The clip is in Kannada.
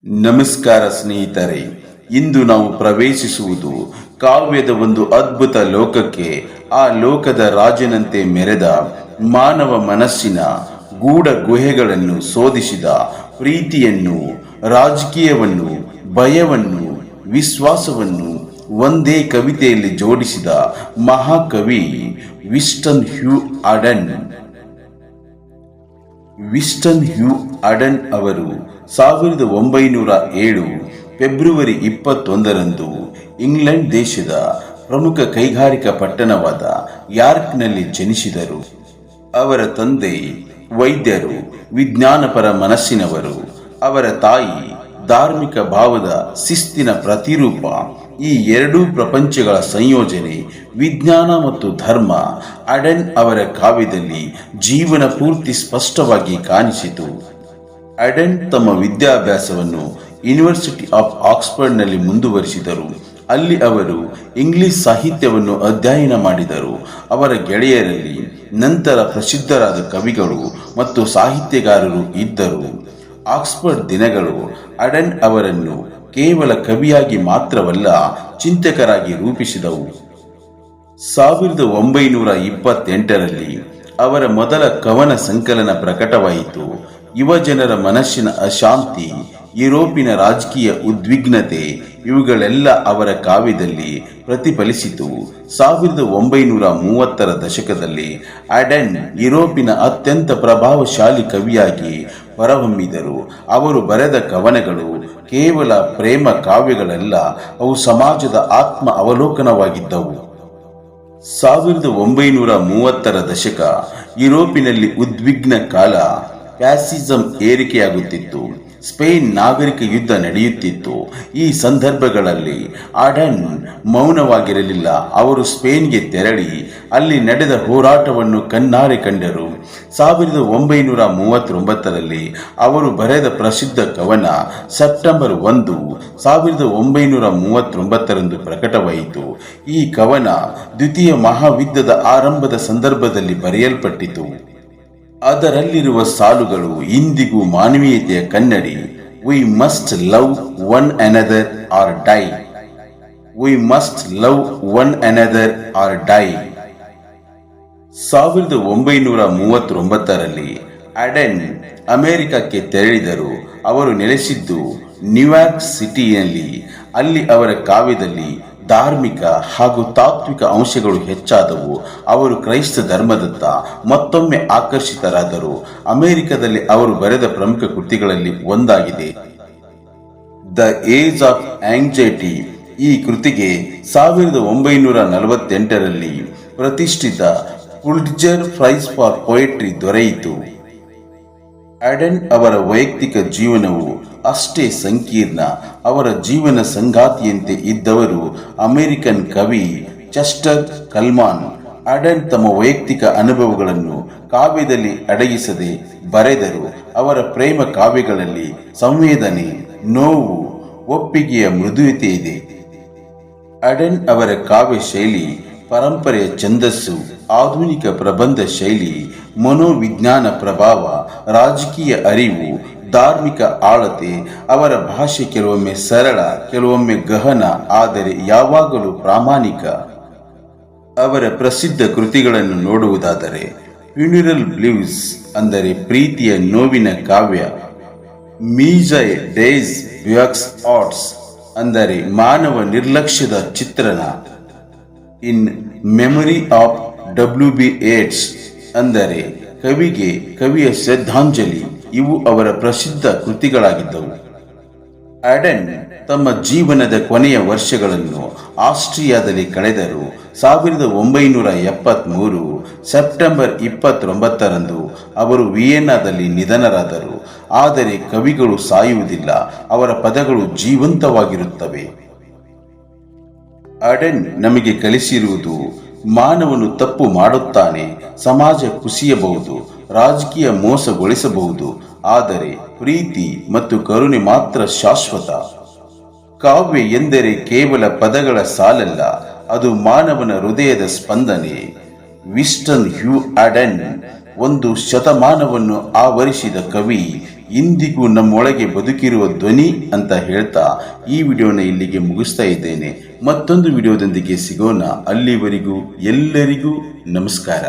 ನಮಸ್ಕಾರ ಸ್ನೇಹಿತರೆ, ಇಂದು ನಾವು ಪ್ರವೇಶಿಸುವುದು ಕಾವ್ಯದ ಒಂದು ಅದ್ಭುತ ಲೋಕಕ್ಕೆ. ಆ ಲೋಕದ ರಾಜನಂತೆ ಮೆರೆದ ಮಾನವ ಮನಸ್ಸಿನ ಗೂಢ ಗುಹೆಗಳನ್ನು ಶೋಧಿಸಿದ, ಪ್ರೀತಿಯನ್ನು, ರಾಜಕೀಯವನ್ನು, ಭಯವನ್ನು, ವಿಶ್ವಾಸವನ್ನು ಒಂದೇ ಕವಿತೆಯಲ್ಲಿ ಜೋಡಿಸಿದ ಮಹಾಕವಿ ವಿನ್ಸ್ಟನ್ ಹ್ಯೂ ಆಡನ್. ವಿನ್ಸ್ಟನ್ ಹ್ಯೂ ಆಡನ್ ಅವರು 1907 ಫೆಬ್ರವರಿ 21ರಂದು ಇಂಗ್ಲೆಂಡ್ ದೇಶದ ಪ್ರಮುಖ ಕೈಗಾರಿಕಾ ಪಟ್ಟಣವಾದ ಯಾರ್ಕ್ನಲ್ಲಿ ಜನಿಸಿದರು. ಅವರ ತಂದೆ ವೈದ್ಯರು, ವಿಜ್ಞಾನಪರ ಮನಸ್ಸಿನವರು. ಅವರ ತಾಯಿ ಧಾರ್ಮಿಕ ಭಾವದ ಶಿಸ್ತಿನ ಪ್ರತಿರೂಪ. ಈ ಎರಡೂ ಪ್ರಪಂಚಗಳ ಸಂಯೋಜನೆ, ವಿಜ್ಞಾನ ಮತ್ತು ಧರ್ಮ, ಆಡನ್ ಅವರ ಕಾವ್ಯದಲ್ಲಿ ಜೀವನ ಪೂರ್ತಿ ಸ್ಪಷ್ಟವಾಗಿ ಕಾಣಿಸಿತು. ಆಡನ್ ತಮ್ಮ ವಿದ್ಯಾಭ್ಯಾಸವನ್ನು ಯೂನಿವರ್ಸಿಟಿ ಆಫ್ ಆಕ್ಸ್ಫರ್ಡ್ನಲ್ಲಿ ಮುಂದುವರಿಸಿದರು. ಅಲ್ಲಿ ಅವರು ಇಂಗ್ಲಿಷ್ ಸಾಹಿತ್ಯವನ್ನು ಅಧ್ಯಯನ ಮಾಡಿದರು. ಅವರ ಗೆಳೆಯರಲ್ಲಿ ನಂತರ ಪ್ರಸಿದ್ಧರಾದ ಕವಿಗಳು ಮತ್ತು ಸಾಹಿತ್ಯಗಾರರು ಇದ್ದರು. ಆಕ್ಸ್ಫರ್ಡ್ ದಿನಗಳು ಆಡನ್ ಅವರನ್ನು ಕೇವಲ ಕವಿಯಾಗಿ ಮಾತ್ರವಲ್ಲ, ಚಿಂತಕರಾಗಿ ರೂಪಿಸಿದವು. 1928ರಲ್ಲಿ ಅವರ ಮೊದಲ ಕವನ ಸಂಕಲನ ಪ್ರಕಟವಾಯಿತು. ಯುವಜನರ ಮನಸ್ಸಿನ ಅಶಾಂತಿ, ಯುರೋಪಿನ ರಾಜಕೀಯ ಉದ್ವಿಗ್ನತೆ ಇವುಗಳೆಲ್ಲ ಅವರ ಕಾವ್ಯದಲ್ಲಿ ಪ್ರತಿಫಲಿಸಿತು. 1930ರ ದಶಕದಲ್ಲಿ ಆಡನ್ ಯುರೋಪಿನ ಅತ್ಯಂತ ಪ್ರಭಾವಶಾಲಿ ಕವಿಯಾಗಿ ಹೊರಹೊಮ್ಮಿದರು. ಅವರು ಬರೆದ ಕವನಗಳು ಕೇವಲ ಪ್ರೇಮ ಕಾವ್ಯಗಳಲ್ಲ, ಅವು ಸಮಾಜದ ಆತ್ಮ ಅವಲೋಕನವಾಗಿದ್ದವು. 1930ರ ದಶಕ ಯುರೋಪಿನಲ್ಲಿ ಉದ್ವಿಗ್ನ ಕಾಲ. ಫ್ಯಾಸಿಸಂ ಏರಿಕೆಯಾಗುತ್ತಿತ್ತು. ಸ್ಪೇನ್ ನಾಗರಿಕ ಯುದ್ಧ ನಡೆಯುತ್ತಿತ್ತು. ಈ ಸಂದರ್ಭಗಳಲ್ಲಿ ಆಡನ್ ಮೌನವಾಗಿರಲಿಲ್ಲ. ಅವರು ಸ್ಪೇನ್ಗೆ ತೆರಳಿ ಅಲ್ಲಿ ನಡೆದ ಹೋರಾಟವನ್ನು ಕಣ್ಣಾರೆ ಕಂಡರು. 1939ರಲ್ಲಿ ಅವರು ಬರೆದ ಪ್ರಸಿದ್ಧ ಕವನ ಸೆಪ್ಟೆಂಬರ್ 1, 1939ರಂದು ಪ್ರಕಟವಾಯಿತು. ಈ ಕವನ ದ್ವಿತೀಯ ಮಹಾಯುದ್ಧದ ಆರಂಭದ ಸಂದರ್ಭದಲ್ಲಿ ಬರೆಯಲ್ಪಟ್ಟಿತು. ಅದರಲ್ಲಿರುವ ಸಾಲುಗಳು ಇಂದಿಗೂ ಮಾನವೀಯತೆಯ ಕನ್ನಡಿ. We must love one another or die. We must love one another or die. 1939ರಲ್ಲಿ ಆಡನ್ ಅಮೆರಿಕಕ್ಕೆ ತೆರಳಿದರು. ಅವರು ನೆಲೆಸಿದ್ದು ನ್ಯೂಯಾರ್ಕ್ ಸಿಟಿಯಲ್ಲಿ. ಅಲ್ಲಿ ಅವರ ಕಾವ್ಯದಲ್ಲಿ ಧಾರ್ಮಿಕ ಹಾಗೂ ತಾತ್ವಿಕ ಅಂಶಗಳು ಹೆಚ್ಚಾದವು. ಅವರು ಕ್ರೈಸ್ತ ಧರ್ಮದತ್ತ ಮತ್ತೊಮ್ಮೆ ಆಕರ್ಷಿತರಾದರು. ಅಮೆರಿಕದಲ್ಲಿ ಅವರು ಬರೆದ ಪ್ರಮುಖ ಕೃತಿಗಳಲ್ಲಿ ಒಂದಾಗಿದೆ ದ ಏಜ್ ಆಫ್ ಆಂಗ್ಸೈಟಿ. ಈ ಕೃತಿಗೆ 1948ರಲ್ಲಿ ಪ್ರತಿಷ್ಠಿತ ಪುಲಿಟ್ಜರ್ ಪ್ರೈಸ್ ಫಾರ್ ಪೊಯೆಟ್ರಿ ದೊರೆಯಿತು. ಆಡನ್ ಅವರ ವೈಯಕ್ತಿಕ ಜೀವನವು ಅಷ್ಟೇ ಸಂಕೀರ್ಣ. ಅವರ ಜೀವನ ಸಂಗಾತಿಯಂತೆ ಇದ್ದವರು ಅಮೆರಿಕನ್ ಕವಿ ಚೆಸ್ಟರ್ ಕಲ್ಮಾನ್. ಆಡನ್ ತಮ್ಮ ವೈಯಕ್ತಿಕ ಅನುಭವಗಳನ್ನು ಕಾವ್ಯದಲ್ಲಿ ಅಡಗಿಸದೆ ಬರೆದರು. ಅವರ ಪ್ರೇಮ ಕಾವ್ಯಗಳಲ್ಲಿ ಸಂವೇದನೆ, ನೋವು, ಒಪ್ಪಿಗೆಯ ಮೃದುತೆ ಇದೆ. ಆಡನ್ ಅವರ ಕಾವ್ಯ ಶೈಲಿ ಪರಂಪರೆಯ ಛಂದಸ್ಸು, ಆಧುನಿಕ ಪ್ರಬಂಧ ಶೈಲಿ, ಮನೋವಿಜ್ಞಾನ ಪ್ರಭಾವ, ರಾಜಕೀಯ ಅರಿವು, ಧಾರ್ಮಿಕ ಆಳತೆ. ಅವರ ಭಾಷೆ ಕೆಲವೊಮ್ಮೆ ಸರಳ, ಕೆಲವೊಮ್ಮೆ ಗಹನ, ಆದರೆ ಯಾವಾಗಲೂ ಪ್ರಾಮಾಣಿಕ. ಅವರ ಪ್ರಸಿದ್ಧ ಕೃತಿಗಳನ್ನು ನೋಡುವುದಾದರೆ ಫ್ಯೂನರಲ್ ಬ್ಲೂಸ್ ಅಂದರೆ ಪ್ರೀತಿಯ ನೋವಿನ ಕಾವ್ಯ, ಮೀಜೈ ಡೇಸ್ ಬ್ಯಾಕ್ಸ್ ಆರ್ಟ್ಸ್ ಅಂದರೆ ಮಾನವ ನಿರ್ಲಕ್ಷ್ಯದ ಚಿತ್ರಣ, ಇನ್ ಮೆಮೊರಿ ಆಫ್ WB ಯೇಟ್ಸ್ ಅಂದರೆ ಕವಿಯ ಶ್ರದ್ಧಾಂಜಲಿ. ಇವು ಅವರ ಪ್ರಸಿದ್ಧ ಕೃತಿಗಳಾಗಿದ್ದವು. ಆಡನ್ ತಮ್ಮ ಜೀವನದ ಕೊನೆಯ ವರ್ಷಗಳನ್ನು ಆಸ್ಟ್ರಿಯಾದಲ್ಲಿ ಕಳೆದರು. 1973 ಸೆಪ್ಟೆಂಬರ್ 29ರಂದು ಅವರು ವಿಯೆನ್ನಾದಲ್ಲಿ ನಿಧನರಾದರು. ಆದರೆ ಕವಿಗಳು ಸಾಯುವುದಿಲ್ಲ, ಅವರ ಪದಗಳು ಜೀವಂತವಾಗಿರುತ್ತವೆ. ಆಡನ್ ನಮಗೆ ಕಲಿಸಿರುವುದು, ಮಾನವನು ತಪ್ಪು ಮಾಡುತ್ತಾನೆ, ಸಮಾಜ ಕುಸಿಯಬಹುದು, ರಾಜಕೀಯ ಮೋಸಗೊಳಿಸಬಹುದು, ಆದರೆ ಪ್ರೀತಿ ಮತ್ತು ಕರುಣೆ ಮಾತ್ರ ಶಾಶ್ವತ. ಕಾವ್ಯ ಎಂದರೆ ಕೇವಲ ಪದಗಳ ಸಾಲಲ್ಲ, ಅದು ಮಾನವನ ಹೃದಯದ ಸ್ಪಂದನೆ. ವಿನ್ಸ್ಟನ್ ಹ್ಯೂ ಆಡನ್ ಒಂದು ಶತಮಾನವನ್ನು ಆವರಿಸಿದ ಕವಿ, ಇಂದಿಗೂ ನಮ್ಮೊಳಗೆ ಬದುಕಿರುವ ಧ್ವನಿ ಅಂತ ಹೇಳ್ತಾ ಈ ವಿಡಿಯೋನ ಇಲ್ಲಿಗೆ ಮುಗಿಸ್ತಾ ಇದ್ದೇನೆ. ಮತ್ತೊಂದು ವಿಡಿಯೋದೊಂದಿಗೆ ಸಿಗೋಣ. ಅಲ್ಲಿವರೆಗೂ ಎಲ್ಲರಿಗೂ ನಮಸ್ಕಾರ.